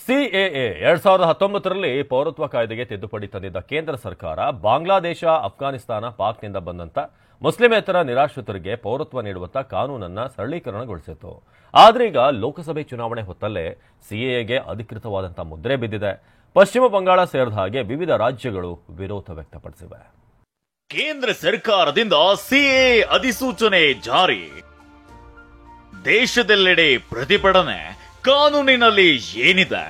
CAA 2019ರಲ್ಲಿ ಪೌರತ್ವ ಕಾಯ್ದೆಗೆ ತಿದ್ದುಪಡಿ ತಂದಿದ್ದ ಕೇಂದ್ರ ಸರ್ಕಾರ ಬಾಂಗ್ಲಾದೇಶ, ಅಫ್ಘಾನಿಸ್ತಾನ, ಪಾಕ್ನಿಂದ ಬಂದಂತ ಮುಸ್ಲಿಮೇತರ ನಿರಾಶ್ರಿತರಿಗೆ ಪೌರತ್ವ ನೀಡುವಂತ ಕಾನೂನನ್ನ ಸರಳೀಕರಣಗೊಳಿಸಿತ್ತು. ಆದ್ರೆ ಈಗ ಲೋಕಸಭೆ ಚುನಾವಣೆ ಹೊತ್ತಲ್ಲೇ ಸಿಎಎಗೆ ಅಧಿಕೃತವಾದಂತ ಮುದ್ರೆ ಬಿದ್ದಿದೆ. ಪಶ್ಚಿಮ ಬಂಗಾಳ ಸೇರಿದ ಹಾಗೆ ವಿವಿಧ ರಾಜ್ಯಗಳು ವಿರೋಧ ವ್ಯಕ್ತಪಡಿಸಿವೆ. ಕೇಂದ್ರ ಸರ್ಕಾರದಿಂದ ಸಿಎಎ ಅಧಿಸೂಚನೆ ಜಾರಿ. ದೇಶದೆಲ್ಲೆಡೆ ಪ್ರತಿಭಟನೆ. ಕಾನೂನಿನಲ್ಲಿ ಏನಿದೆ?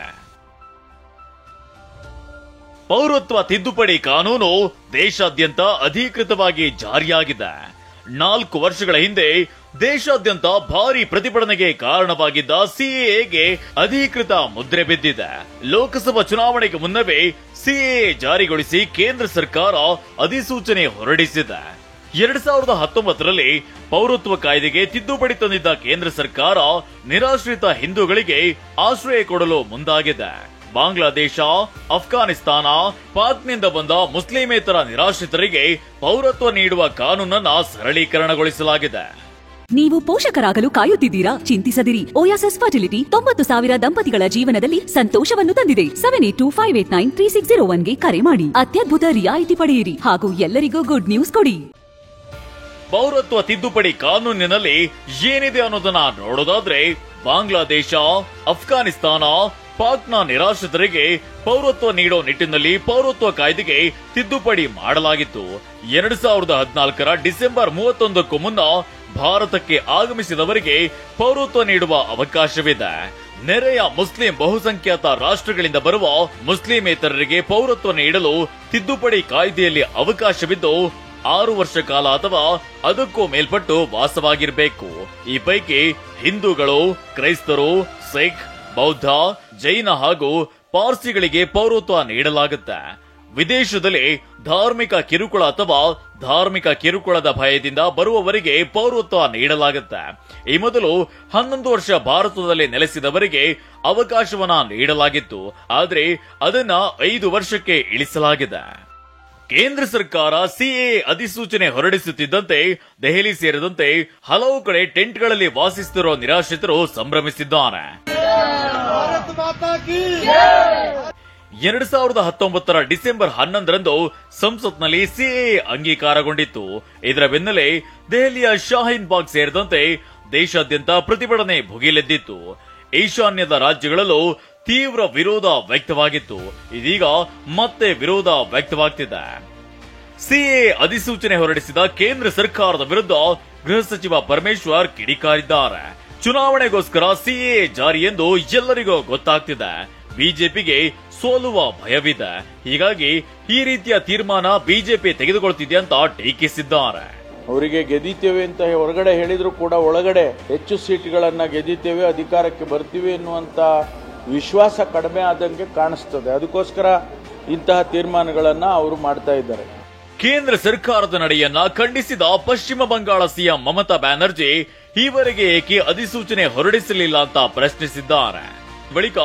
ಪೌರತ್ವ ತಿದ್ದುಪಡಿ ಕಾನೂನು ದೇಶಾದ್ಯಂತ ಅಧಿಕೃತವಾಗಿ ಜಾರಿಯಾಗಿದೆ. 4 ವರ್ಷಗಳ ಹಿಂದೆ ದೇಶಾದ್ಯಂತ ಭಾರಿ ಪ್ರತಿಭಟನೆಗೆ ಕಾರಣವಾಗಿದ್ದ ಸಿಎಎಗೆ ಅಧಿಕೃತ ಮುದ್ರೆ ಬಿದ್ದಿದೆ. ಲೋಕಸಭಾ ಚುನಾವಣೆಗೆ ಮುನ್ನವೇ ಸಿಎಎ ಜಾರಿಗೊಳಿಸಿ ಕೇಂದ್ರ ಸರ್ಕಾರ ಅಧಿಸೂಚನೆ ಹೊರಡಿಸಿದೆ. 2019ರಲ್ಲಿ ಪೌರತ್ವ ಕಾಯ್ದೆಗೆ ತಿದ್ದುಪಡಿ ತಂದಿದ್ದ ಕೇಂದ್ರ ಸರ್ಕಾರ ನಿರಾಶ್ರಿತ ಹಿಂದೂಗಳಿಗೆ ಆಶ್ರಯ ಕೊಡಲು ಮುಂದಾಗಿದೆ. ಬಾಂಗ್ಲಾದೇಶ, ಅಫ್ಘಾನಿಸ್ತಾನ, ಪಾಕ್ನಿಂದ ಬಂದ ಮುಸ್ಲಿಮೇತರ ನಿರಾಶ್ರಿತರಿಗೆ ಪೌರತ್ವ ನೀಡುವ ಕಾನೂನನ್ನ ಸರಳೀಕರಣಗೊಳಿಸಲಾಗಿದೆ. ನೀವು ಪೋಷಕರಾಗಲು ಕಾಯುತ್ತಿದ್ದೀರಾ? ಚಿಂತಿಸದಿರಿ. ಓಯಾಸಿಸ್ ಫರ್ಟಿಲಿಟಿ 90,000 ದಂಪತಿಗಳ ಜೀವನದಲ್ಲಿ ಸಂತೋಷವನ್ನು ತಂದಿದೆ. 7825893601ಗೆ ಕರೆ ಮಾಡಿ. ಅತ್ಯದ್ಭುತ ರಿಯಾಯಿತಿ ಪಡೆಯಿರಿ ಹಾಗೂ ಎಲ್ಲರಿಗೂ ಗುಡ್ ನ್ಯೂಸ್ ಕೊಡಿ. ಪೌರತ್ವ ತಿದ್ದುಪಡಿ ಕಾನೂನಿನಲ್ಲಿ ಏನಿದೆ ಅನ್ನೋದನ್ನ ನೋಡೋದಾದ್ರೆ, ಬಾಂಗ್ಲಾದೇಶ, ಅಫ್ಘಾನಿಸ್ತಾನ, ಪಾಕ್ನ ನಿರಾಶ್ರಿತರಿಗೆ ಪೌರತ್ವ ನೀಡೋ ನಿಟ್ಟಿನಲ್ಲಿ ಪೌರತ್ವ ಕಾಯ್ದೆಗೆ ತಿದ್ದುಪಡಿ ಮಾಡಲಾಗಿತ್ತು. 2014ರ ಡಿಸೆಂಬರ್ 31ಕ್ಕೂ ಮುನ್ನ ಭಾರತಕ್ಕೆ ಆಗಮಿಸಿದವರಿಗೆ ಪೌರತ್ವ ನೀಡುವ ಅವಕಾಶವಿದೆ. ನೆರೆಯ ಮುಸ್ಲಿಂ ಬಹುಸಂಖ್ಯಾತ ರಾಷ್ಟ್ರಗಳಿಂದ ಬರುವ ಮುಸ್ಲಿಮೇತರರಿಗೆ ಪೌರತ್ವ ನೀಡಲು ತಿದ್ದುಪಡಿ ಕಾಯ್ದೆಯಲ್ಲಿ ಅವಕಾಶವಿದ್ದು 6 ವರ್ಷ ಕಾಲ ಅಥವಾ ಅದಕ್ಕೂ ಮೇಲ್ಪಟ್ಟು ವಾಸವಾಗಿರಬೇಕು. ಈ ಪೈಕಿ ಹಿಂದೂಗಳು, ಕ್ರೈಸ್ತರು, ಸಿಖ್, ಬೌದ್ಧ, ಜೈನ ಹಾಗೂ ಪಾರ್ಸಿಗಳಿಗೆ ಪೌರತ್ವ ನೀಡಲಾಗುತ್ತೆ. ವಿದೇಶದಲ್ಲಿ ಧಾರ್ಮಿಕ ಕಿರುಕುಳ ಅಥವಾ ಧಾರ್ಮಿಕ ಕಿರುಕುಳದ ಭಯದಿಂದ ಬರುವವರಿಗೆ ಪೌರತ್ವ ನೀಡಲಾಗುತ್ತೆ. ಈ ಮೊದಲು 11 ವರ್ಷ ಭಾರತದಲ್ಲಿ ನೆಲೆಸಿದವರಿಗೆ ಅವಕಾಶವನ್ನ ನೀಡಲಾಗಿತ್ತು. ಆದರೆ ಅದನ್ನ 5 ವರ್ಷಕ್ಕೆ ಇಳಿಸಲಾಗಿದೆ. ಕೇಂದ್ರ ಸರ್ಕಾರ ಸಿಎಎ ಅಧಿಸೂಚನೆ ಹೊರಡಿಸುತ್ತಿದ್ದಂತೆ ದೆಹಲಿ ಸೇರಿದಂತೆ ಹಲವು ಕಡೆ ಟೆಂಟ್ಗಳಲ್ಲಿ ವಾಸಿಸುತ್ತಿರುವ ನಿರಾಶ್ರಿತರು ಸಂಭ್ರಮಿಸಿದ್ದಾರೆ. 2019ರ ಡಿಸೆಂಬರ್ 11ರಂದು ಸಂಸತ್ನಲ್ಲಿ ಸಿಎಎ ಅಂಗೀಕಾರಗೊಂಡಿತ್ತು. ಇದರ ಬೆನ್ನಲ್ಲೇ ದೆಹಲಿಯ ಶಾಹೀನ್ ಬಾಗ್ ಸೇರಿದಂತೆ ದೇಶಾದ್ಯಂತ ಪ್ರತಿಭಟನೆ ಭುಗಿಲೆದ್ದಿತ್ತು. ಈಶಾನ್ಯದ ರಾಜ್ಯಗಳಲ್ಲೂ ತೀವ್ರ ವಿರೋಧ ವ್ಯಕ್ತವಾಗಿತ್ತು. ಇದೀಗ ಮತ್ತೆ ವಿರೋಧ ವ್ಯಕ್ತವಾಗ್ತಿದೆ. ಸಿಎಎ ಅಧಿಸೂಚನೆ ಹೊರಡಿಸಿದ ಕೇಂದ್ರ ಸರ್ಕಾರದ ವಿರುದ್ಧ ಗೃಹ ಸಚಿವ ಪರಮೇಶ್ವರ್ ಕಿಡಿಕಾರಿದ್ದಾರೆ. ಚುನಾವಣೆಗೋಸ್ಕರ ಸಿಎಎ ಜಾರಿ ಎಂದು ಎಲ್ಲರಿಗೂ ಗೊತ್ತಾಗ್ತಿದೆ. ಬಿಜೆಪಿಗೆ ಸೋಲುವ ಭಯವಿದೆ. ಹೀಗಾಗಿ ಈ ರೀತಿಯ ತೀರ್ಮಾನ ಬಿಜೆಪಿ ತೆಗೆದುಕೊಳ್ತಿದೆ ಅಂತ ಟೀಕಿಸಿದ್ದಾರೆ. ಅವರಿಗೆ ಗೆದ್ದಿತೇವೆ ಅಂತ ಹೊರಗಡೆ ಹೇಳಿದ್ರು ಕೂಡ ಒಳಗಡೆ ಹೆಚ್ಚು ಸೀಟ್ಗಳನ್ನ ಗೆದ್ದಿತೇವೆ, ಅಧಿಕಾರಕ್ಕೆ ಬರ್ತೀವಿ ಎನ್ನುವಂತ ವಿಶ್ವಾಸ ಕಡಿಮೆ ಆದಂಗೆ ಕಾಣಿಸ್ತದೆ. ಅದಕ್ಕೋಸ್ಕರ ಇಂತಹ ತೀರ್ಮಾನಗಳನ್ನ ಅವರು ಮಾಡ್ತಾ ಇದ್ದಾರೆ. ಕೇಂದ್ರ ಸರ್ಕಾರದ ನಡೆಯನ್ನ ಖಂಡಿಸಿದ ಪಶ್ಚಿಮ ಬಂಗಾಳ ಸಿಎಂ ಮಮತಾ ಬ್ಯಾನರ್ಜಿ ಈವರೆಗೆ ಏಕೆ ಅಧಿಸೂಚನೆ ಹೊರಡಿಸಲಿಲ್ಲ ಅಂತ ಪ್ರಶ್ನಿಸಿದ್ದಾರೆ. ಬಳಿಕ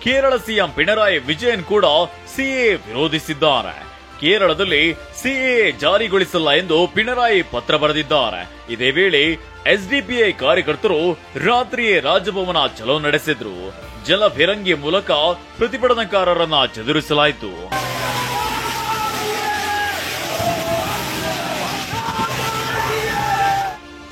ಕೇರಳ ಸಿಎಂ ಪಿಣರಾಯಿ ವಿಜಯನ್ ಕೂಡ ಸಿಎಎ ವಿರೋಧಿಸಿದ್ದಾರೆ. ಕೇರಳದಲ್ಲಿ ಸಿಎಎ ಜಾರಿಗೊಳಿಸಲ್ಲ ಎಂದು ಪಿಣರಾಯಿ ಪತ್ರ ಬರೆದಿದ್ದಾರೆ. ಇದೇ ವೇಳೆ ಎಸ್ಡಿಪಿಐ ಕಾರ್ಯಕರ್ತರು ರಾತ್ರಿಯೇ ರಾಜಭವನ ಚಲೋ ನಡೆಸಿದ್ರು. ಜಲಫಿರಂಗಿ ಮೂಲಕ ಪ್ರತಿಭಟನಾಕಾರರನ್ನ ಚದುರಿಸಲಾಯಿತು.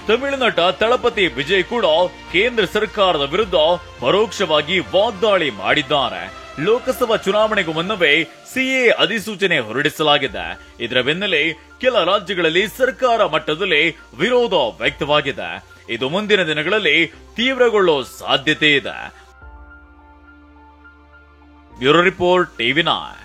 ತಮಿಳುನಾಟ ತಳಪತಿ ವಿಜಯ್ ಕೂಡ ಕೇಂದ್ರ ಸರ್ಕಾರದ ವಿರುದ್ಧ ಪರೋಕ್ಷವಾಗಿ ವಾಗ್ದಾಳಿ ಮಾಡಿದ್ದಾರೆ. ಲೋಕಸಭಾ ಚುನಾವಣೆಗೂ ಮುನ್ನವೇ ಸಿಎಎ ಅಧಿಸೂಚನೆ ಹೊರಡಿಸಲಾಗಿದೆ. ಇದರ ಬೆನ್ನಲ್ಲೇ ಕೆಲ ರಾಜ್ಯಗಳಲ್ಲಿ ಸರ್ಕಾರ ಮಟ್ಟದಲ್ಲಿ ವಿರೋಧ ವ್ಯಕ್ತವಾಗಿದೆ. ಇದು ಮುಂದಿನ ದಿನಗಳಲ್ಲಿ ತೀವ್ರಗೊಳ್ಳೋ ಸಾಧ್ಯತೆ ಇದೆ. Bureau report, TV9.